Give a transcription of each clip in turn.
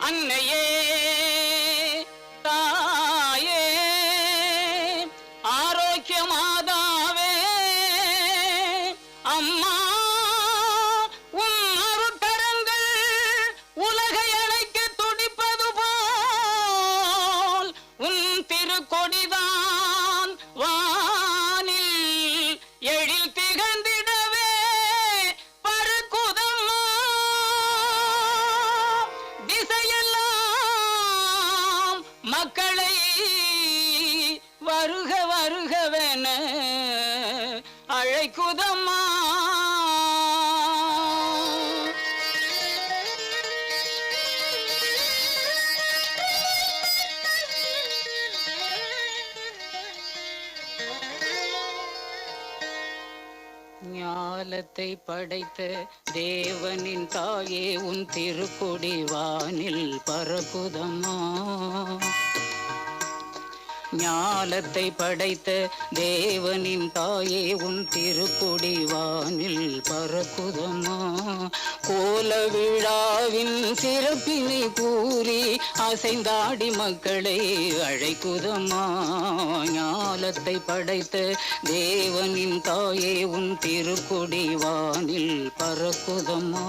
அன்னையே தாயே ஆரோக்கிய மாதாவே அம்மா உன் அருட்கரங்கள் உலகை அழைக்க துடிப்பது போல் உன் திருக்கொடிதான் வானில் எழில் திகழ்ந்திடவே பறக்குதம்மா திசையெல்லாம் மக்களை வருக வருகவென அழைக்குதம்மா. ஞாலத்தை படைத்த தேவனின் தாயே உன் திருக்கொடி வானில் பறக்குதம்மா. ஞாலத்தை படைத்த தேவனின் தாயே உன் திருக்கொடி வானில் பறக்குதம்மா. கோல விழாவின் சிறப்பினை கூறி அசைந்தாடி மக்களை அழைக்குதம்மா. ஞாலத்தை படைத்த தேவனின் தாயே உன் திருக்கொடி வானில் பறக்குதம்மா.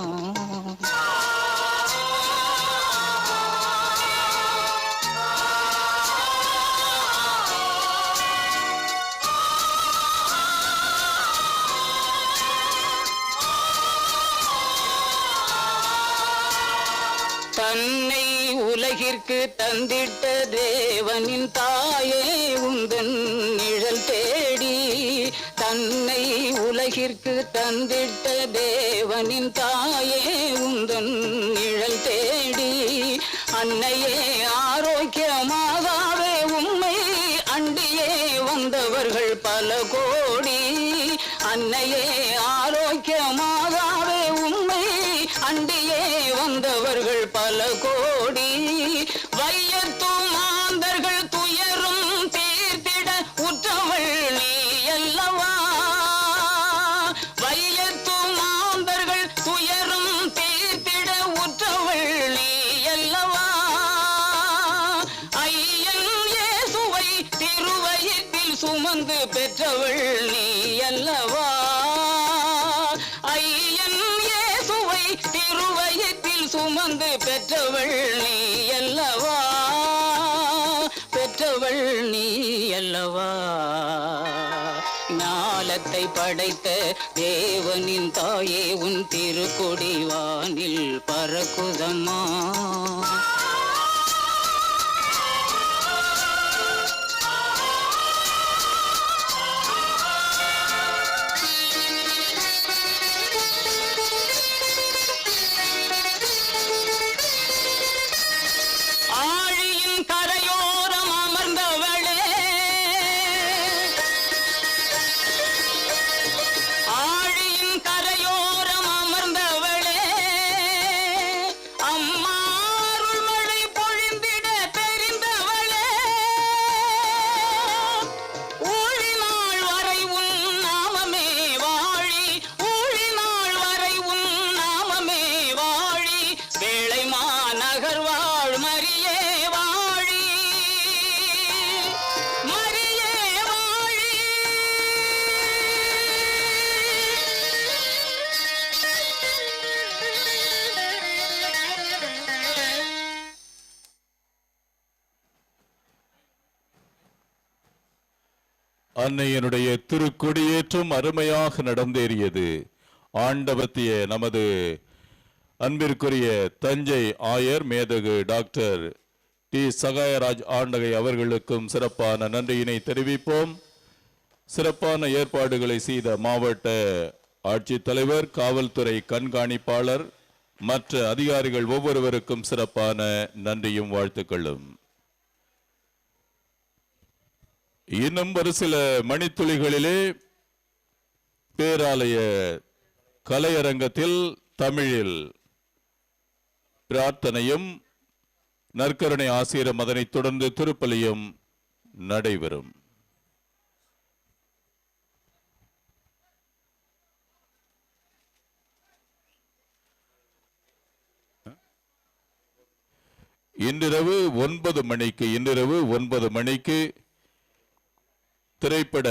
தன்னை உலகிற்கு தந்திட்ட தேவனின் தாயே உந்தன் நிழல் தேடி. தன்னை உலகிற்கு தந்திட்ட தேவனின் தாயே உந்தன் நிழல் தேடி. அன்னையே ஆரோக்கியமாகவே உம்மை அண்டியே வந்தவர்கள் பல கோடி. அன்னையே ஆரோக்கியமாகவே உம்மை அண்டியே வந்தவர்கள் பல கோடி. வையத்து மாந்தர்கள் துயரும் தீர்த்திட உற்றவள் நீ அல்லவா. வையத்து மாந்தர்கள் துயரும் தீர்த்திட உற்றவள் நீ அல்லவா. ஐயன் இயேசுவை திருவயிற்றில் சுமந்து பெற்றவள் நீ அல்லவா. ஐயன் இயேசுவை திருவயிற்றில் சுமந்து பெற்றவள் நீ அல்லவா. பெற்றவள் நீ அல்லவா. ஞாலத்தை படைத்த தேவனின் தாயே உன் திருக்கொடி வானில் பறக்குதம்மா. அன்னையனுடைய திருக்கொடியேற்றம் அருமையாக நடந்தேறியது. ஆண்டவத்திய நமது அன்பிற்குரிய தஞ்சை ஆயர் மேதகு டாக்டர் டி சகாயராஜ் ஆண்டகை அவர்களுக்கும் சிறப்பான நன்றியினை தெரிவிப்போம். சிறப்பான ஏற்பாடுகளை செய்த மாவட்ட ஆட்சித்தலைவர், காவல்துறை கண்காணிப்பாளர், மற்ற அதிகாரிகள் ஒவ்வொருவருக்கும் சிறப்பான நன்றியும் வாழ்த்துக்களும். இன்னும் ஒரு சில மணித்துளிகளிலே பேராலய கலையரங்கத்தில் தமிழில் பிரார்த்தனையும் நற்கருணை ஆசிரியர் அதனைத் தொடர்ந்து திருப்பலியும் நடைபெறும். இன்றிரவு 9 மணிக்கு திரைப்பட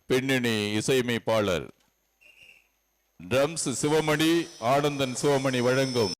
பின்னணி இசையமைப்பாளர் ட்ரம்ஸ் சிவமணி, ஆனந்தன் சிவமணி வழங்கும்